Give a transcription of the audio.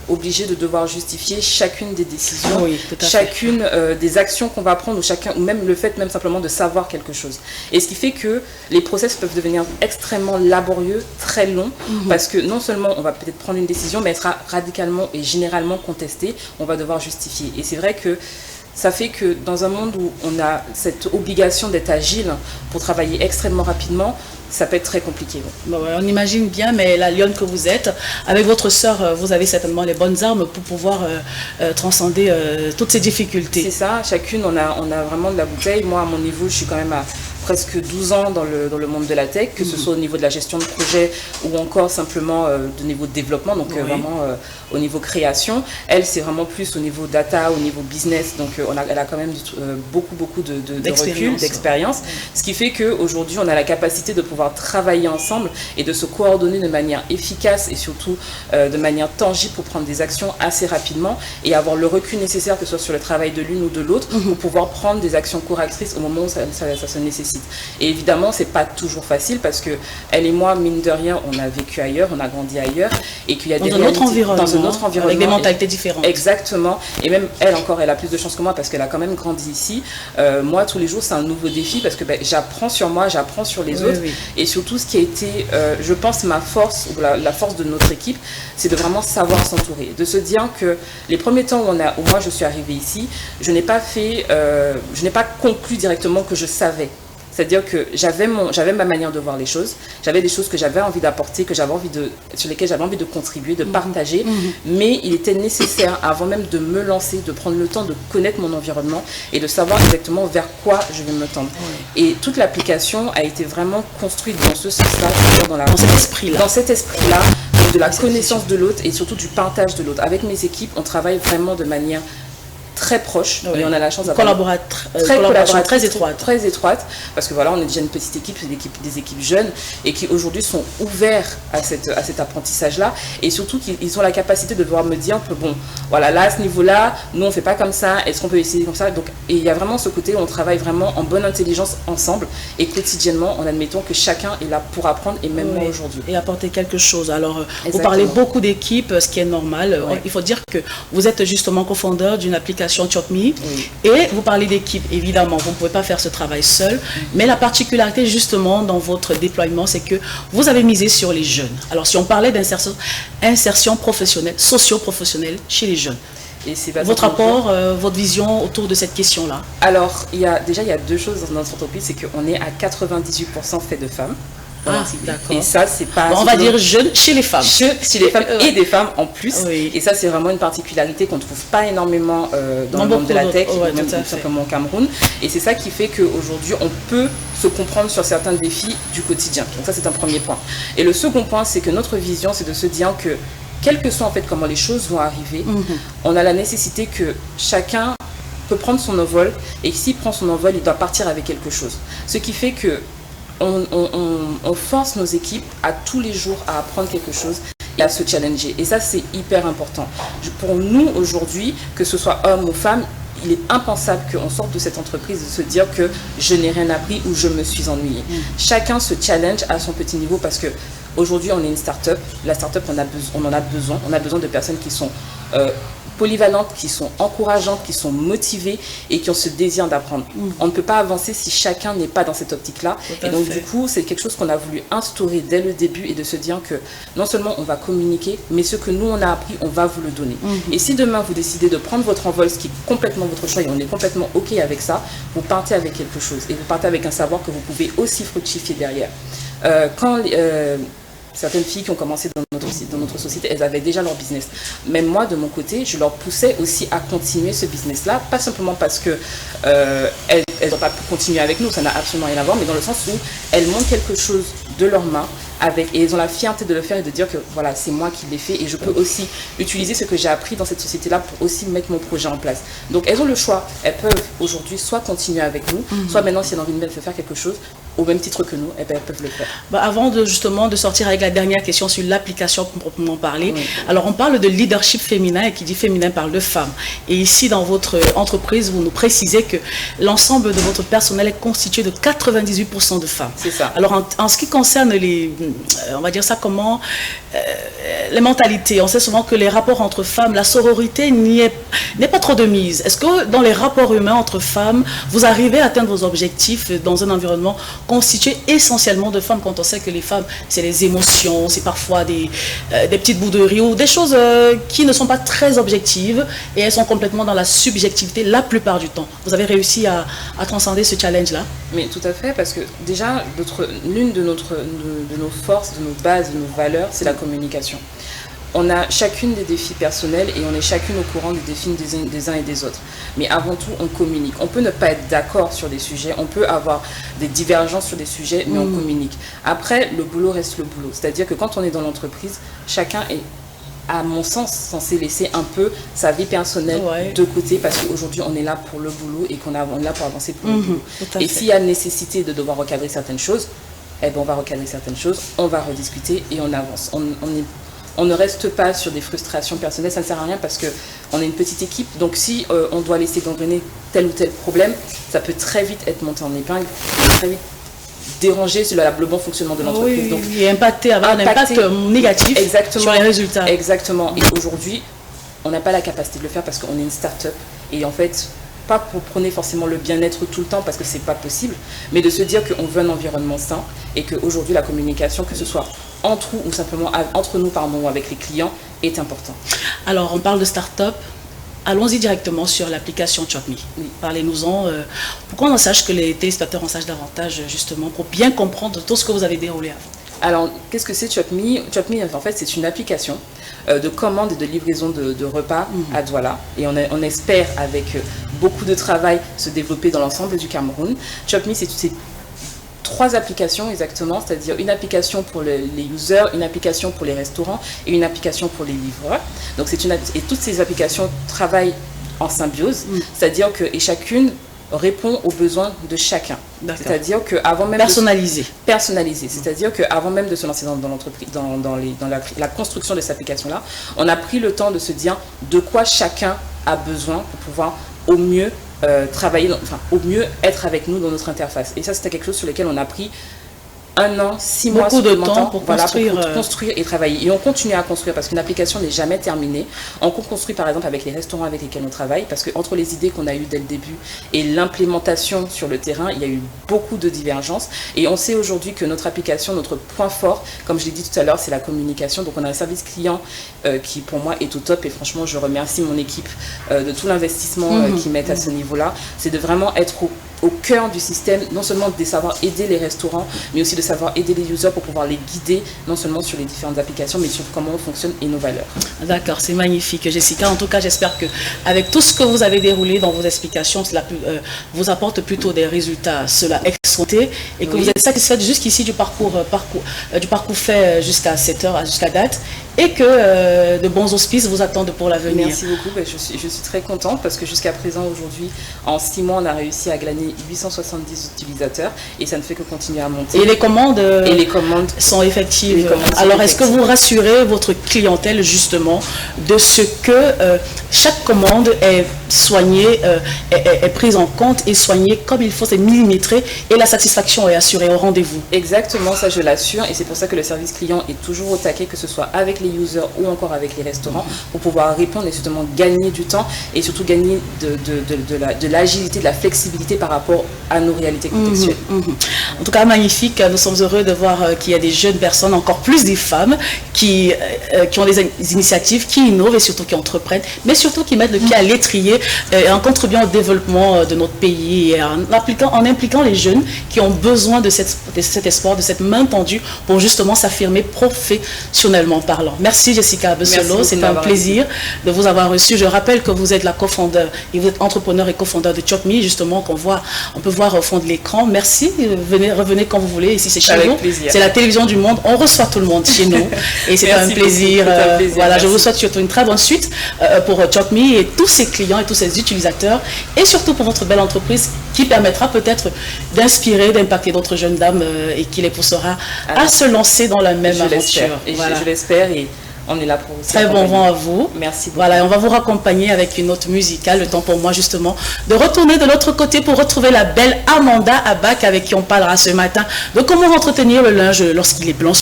obligé de devoir justifier chacune des décisions, oui, chacune des actions qu'on va prendre ou même le fait même simplement de savoir quelque chose. Et ce qui fait que les process peuvent devenir extrêmement laborieux, très longs, parce que non seulement on va peut-être prendre une décision, mais elle sera radicalement et généralement contestée, on va devoir justifier. Et c'est vrai que ça fait que dans un monde où on a cette obligation d'être agile pour travailler extrêmement rapidement, ça peut être très compliqué. Bon, on imagine bien, mais la lionne que vous êtes, avec votre sœur, vous avez certainement les bonnes armes pour pouvoir transcender toutes ces difficultés. C'est ça, chacune, on a vraiment de la bouteille. Moi, à mon niveau, je suis quand même à presque 12 ans dans le monde de la tech, que ce soit au niveau de la gestion de projet ou encore simplement de niveau de développement, donc vraiment au niveau création. Elle, c'est vraiment plus au niveau data, au niveau business, donc elle a quand même beaucoup de recul, d'expérience, ce qui fait qu'aujourd'hui, on a la capacité de pouvoir travailler ensemble et de se coordonner de manière efficace et surtout de manière tangible pour prendre des actions assez rapidement et avoir le recul nécessaire, que ce soit sur le travail de l'une ou de l'autre, pour pouvoir prendre des actions correctrices au moment où ça se nécessite. Et évidemment, c'est pas toujours facile parce que elle et moi, mine de rien, on a vécu ailleurs, on a grandi ailleurs et qu'il y a des réalités dans un autre environnement avec des mentalités différentes. Exactement. Et même elle encore, elle a plus de chance que moi parce qu'elle a quand même grandi ici. Moi, tous les jours, c'est un nouveau défi parce que j'apprends sur moi, j'apprends sur les autres. Et surtout, ce qui a été, je pense, ma force ou la force de notre équipe, c'est de vraiment savoir s'entourer, de se dire que les premiers temps où moi je suis arrivée ici, je n'ai pas conclu directement que je savais. C'est-à-dire que j'avais ma manière de voir les choses, j'avais des choses que j'avais envie d'apporter, sur lesquelles j'avais envie de contribuer, de partager, mais il était nécessaire, avant même de me lancer, de prendre le temps de connaître mon environnement et de savoir exactement vers quoi je vais me tendre. Et toute l'application a été vraiment construite dans ce sens-là, dans cet esprit-là, de la connaissance de l'autre et surtout du partage de l'autre. Avec mes équipes, on travaille vraiment de manière très proche et on a la chance d'avoir collaboration très étroite parce que voilà, on est déjà une petite équipe, des équipes jeunes et qui aujourd'hui sont ouverts à cet apprentissage là et surtout qu'ils ont la capacité de pouvoir me dire que bon voilà, là à ce niveau là nous on fait pas comme ça, est-ce qu'on peut essayer comme ça. Donc et il y a vraiment ce côté où on travaille vraiment en bonne intelligence ensemble et quotidiennement en admettant que chacun est là pour apprendre et même moi aujourd'hui et apporter quelque chose. Alors vous parlez beaucoup d'équipes, ce qui est normal. Il faut dire que vous êtes justement cofondeur d'une application ChopMe et vous parlez d'équipe. Évidemment, vous ne pouvez pas faire ce travail seul, mais la particularité justement dans votre déploiement, c'est que vous avez misé sur les jeunes. Alors si on parlait d'insertion professionnelle, socio-professionnelle chez les jeunes, et votre apport, votre vision autour de cette question-là? Alors, il y a deux choses dans notre entreprise, c'est qu'on est à 98% fait de femmes. D'accord. Et ça, c'est pas... on va dire jeunes chez les femmes. Chez les femmes et des femmes en plus. Et ça, c'est vraiment une particularité qu'on ne trouve pas énormément dans le monde de la tech, même tout simplement au Cameroun. Et c'est ça qui fait qu'aujourd'hui, on peut se comprendre sur certains défis du quotidien. Donc ça, c'est un premier point. Et le second point, c'est que notre vision, c'est de se dire que, quel que soit en fait comment les choses vont arriver, on a la nécessité que chacun peut prendre son envol. Et s'il prend son envol, il doit partir avec quelque chose. Ce qui fait que on force nos équipes à tous les jours à apprendre quelque chose et à se challenger. Et ça, c'est hyper important. Pour nous, aujourd'hui, que ce soit homme ou femme, il est impensable qu'on sorte de cette entreprise de se dire que je n'ai rien appris ou je me suis ennuyée. Chacun se challenge à son petit niveau parce que aujourd'hui, on est une start-up. La start-up, on en a besoin. On a besoin de personnes qui sont polyvalentes, qui sont encourageantes, qui sont motivées et qui ont ce désir d'apprendre. On ne peut pas avancer si chacun n'est pas dans cette optique-là. Et donc du coup, c'est quelque chose qu'on a voulu instaurer dès le début et de se dire que non seulement on va communiquer, mais ce que nous on a appris, on va vous le donner. Et si demain vous décidez de prendre votre envol, ce qui est complètement votre choix et on est complètement OK avec ça, vous partez avec quelque chose et vous partez avec un savoir que vous pouvez aussi fructifier derrière. Certaines filles qui ont commencé dans notre société, elles avaient déjà leur business. Même moi, de mon côté, je leur poussais aussi à continuer ce business-là, pas simplement parce que elles n'ont pas pu continuer avec nous, ça n'a absolument rien à voir, mais dans le sens où elles montrent quelque chose de leurs mains, et elles ont la fierté de le faire et de dire que voilà, c'est moi qui l'ai fait et je peux aussi utiliser ce que j'ai appris dans cette société-là pour aussi mettre mon projet en place. Donc elles ont le choix, elles peuvent aujourd'hui soit continuer avec nous, soit maintenant si elles ont envie de faire quelque chose, au même titre que nous, eh ben, elles peuvent le faire. Avant justement de sortir avec la dernière question sur l'application proprement parler, alors on parle de leadership féminin, et qui dit féminin parle de femmes. Et ici, dans votre entreprise, vous nous précisez que l'ensemble de votre personnel est constitué de 98% de femmes. C'est ça. Alors en ce qui concerne on va dire ça comment, les mentalités, on sait souvent que les rapports entre femmes, la sororité n'est pas trop de mise. Est-ce que dans les rapports humains entre femmes, vous arrivez à atteindre vos objectifs dans un environnement constitué essentiellement de femmes, quand on sait que les femmes, c'est les émotions, c'est parfois des petites bouderies ou des choses qui ne sont pas très objectives et elles sont complètement dans la subjectivité la plupart du temps. Vous avez réussi à transcender ce challenge-là? Mais tout à fait, parce que déjà, l'une de nos forces, de nos bases, de nos valeurs, c'est la communication. On a chacune des défis personnels et on est chacune au courant des défis des uns et des autres. Mais avant tout, on communique. On peut ne pas être d'accord sur des sujets, on peut avoir des divergences sur des sujets, mais on communique. Après, le boulot reste le boulot. C'est-à-dire que quand on est dans l'entreprise, chacun est, à mon sens, censé laisser un peu sa vie personnelle de côté, parce qu'aujourd'hui, on est là pour le boulot et qu'on est là pour avancer pour le boulot. Et s'il y a nécessité de devoir recadrer certaines choses, eh ben, on va recadrer certaines choses, on va rediscuter et on avance. On ne reste pas sur des frustrations personnelles, ça ne sert à rien parce qu'on est une petite équipe. Donc si on doit laisser gangréner tel ou tel problème, ça peut très vite être monté en épingle, très vite déranger le bon fonctionnement de l'entreprise. Donc, et avoir un impact négatif sur les résultats. Exactement. Et aujourd'hui, on n'a pas la capacité de le faire parce qu'on est une start-up. Et en fait, pas pour prôner forcément le bien-être tout le temps parce que c'est pas possible, mais de se dire qu'on veut un environnement sain et qu'aujourd'hui la communication, que ce soit entre nous ou simplement entre nous ou avec les clients, est important. Alors on parle de start-up, allons-y directement sur l'application ChopMe. Parlez-nous-en, pour qu'on en sache, que les téléspectateurs en sachent davantage justement, pour bien comprendre tout ce que vous avez déroulé avant. Alors, qu'est-ce que c'est ChopMe? ChopMe, en fait, c'est une application de commande et de livraison de repas à Douala. Et on espère, avec beaucoup de travail, se développer dans l'ensemble du Cameroun. ChopMe, c'est 3 applications exactement, c'est-à-dire une application pour les users, une application pour les restaurants et une application pour les livreurs. Donc, et toutes ces applications travaillent en symbiose, c'est-à-dire que chacune répond aux besoins de chacun. C'est-à-dire qu'avant même... Personnalisé. C'est-à-dire qu'avant même de se lancer dans l'entreprise, dans la construction de cette application-là, on a pris le temps de se dire de quoi chacun a besoin pour pouvoir au mieux travailler, au mieux être avec nous dans notre interface. Et ça, c'était quelque chose sur lequel on a pris 1 an, 6 mois supplémentaires pour construire et travailler. Et on continue à construire parce qu'une application n'est jamais terminée. On construit par exemple avec les restaurants avec lesquels on travaille, parce qu'entre les idées qu'on a eues dès le début et l'implémentation sur le terrain, il y a eu beaucoup de divergences. Et on sait aujourd'hui que notre application, notre point fort, comme je l'ai dit tout à l'heure, c'est la communication. Donc on a un service client qui pour moi est au top. Et franchement, je remercie mon équipe de tout l'investissement qu'ils mettent à ce niveau-là. C'est de vraiment être au cœur du système, non seulement de savoir aider les restaurants, mais aussi de savoir aider les users pour pouvoir les guider, non seulement sur les différentes applications, mais sur comment on fonctionne et nos valeurs. D'accord, c'est magnifique, Jessica. En tout cas, j'espère qu'avec tout ce que vous avez déroulé dans vos explications, cela vous apporte plutôt des résultats, cela exporté, et que vous êtes satisfaite jusqu'ici du parcours fait jusqu'à cette heure, jusqu'à date, et que de bons auspices vous attendent pour l'avenir. Merci beaucoup. Je suis très contente parce que jusqu'à présent, aujourd'hui, en 6 mois, on a réussi à glaner 870 utilisateurs et ça ne fait que continuer à monter. Et les commandes sont effectives. Alors, est-ce que vous rassurez votre clientèle justement de ce que chaque commande est soignée, est prise en compte et soignée comme il faut, c'est millimétré et la satisfaction est assurée au rendez-vous? Exactement, ça je l'assure et c'est pour ça que le service client est toujours au taquet, que ce soit avec les users ou encore avec les restaurants, pour pouvoir répondre et justement gagner du temps et surtout gagner de l'agilité, de la flexibilité par rapport à nos réalités contextuelles. En tout cas, magnifique. Nous sommes heureux de voir qu'il y a des jeunes personnes, encore plus des femmes, qui ont des initiatives, qui innovent et surtout qui entreprennent, mais surtout qui mettent le pied à l'étrier en contribuant au développement de notre pays et en impliquant les jeunes qui ont besoin de cet espoir, de cette main tendue pour justement s'affirmer professionnellement parlant. Merci Jessica Besselot, c'est un plaisir de vous avoir reçu. Je rappelle que vous êtes la cofondeur et vous êtes entrepreneur et cofondeur de ChopMe, justement, on peut voir au fond de l'écran. Merci, revenez quand vous voulez, ici c'est chez nous, c'est la télévision du monde, on reçoit tout le monde chez nous et c'est un plaisir. Voilà, je vous souhaite surtout une très bonne suite pour ChopMe et tous ses clients et tous ses utilisateurs et surtout pour votre belle entreprise qui permettra peut-être d'inspirer d'inspirer, d'impacter d'autres jeunes dames et qui les poussera à se lancer dans la même aventure. Je l'espère et on est là pour vous. Très bon vent à vous. Merci beaucoup. Voilà, et on va vous raccompagner avec une note musicale. Le temps pour moi justement de retourner de l'autre côté pour retrouver la belle Amanda Abac avec qui on parlera ce matin de comment entretenir le linge lorsqu'il est blanc.